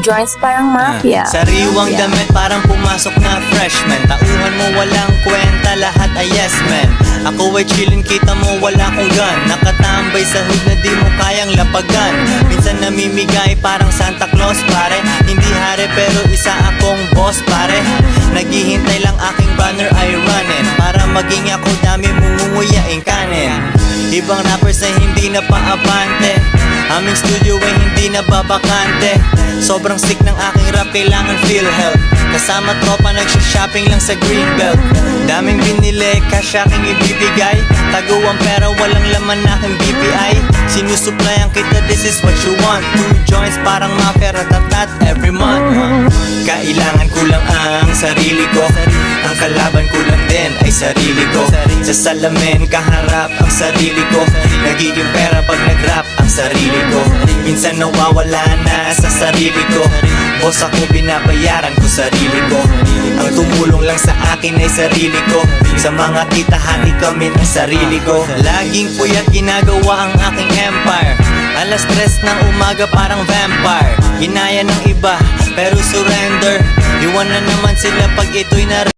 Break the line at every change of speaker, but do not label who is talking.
Joints parang mafia.
Sariwang damit parang pumasok na freshman. Tauhan mo walang kwenta, lahat ay yes man. Ako ay chillin, kita mo wala kong gun. Nakatambay sa hood na di mo kayang lapagan. Minsan namimigay parang Santa Claus pare. Hindi hari pero isa akong boss pare. Naghihintay lang aking banner ay running. Para maging ako dami mungunguyaing kanin. Ibang rappers ay hindi na paabante. Aming studio ay hindi na babakante. Sobrang sick ng aking rap, kailangan feel help. Kasama tropa nagsha-shopping lang sa Greenbelt. Daming binili, cash aking ibibigay. Tago ang pera, walang laman aking BPI. Sinusuplayan kita, this is what you want. 2 joints parang mafia, ratatat every month. Kailangan ko lang ang sarili ko. Ang kalaban ko lang din ay sarili ko. Sa salamin kaharap ang sarili ko. Nagiging pera pag nag-rap ang sarili ko. Minsan nawawala na sa sarili ko. Boss ako, binabayaran ko sarili ko. Ang tumulong lang sa akin ay sarili ko. Sa mga tita hati kami ng sarili ko. Laging puyat ginagawa ang aking empire. Alas 3 ng umaga parang vampire. Ginaya ng iba pero surrender. Iwan na naman sila pag ito'y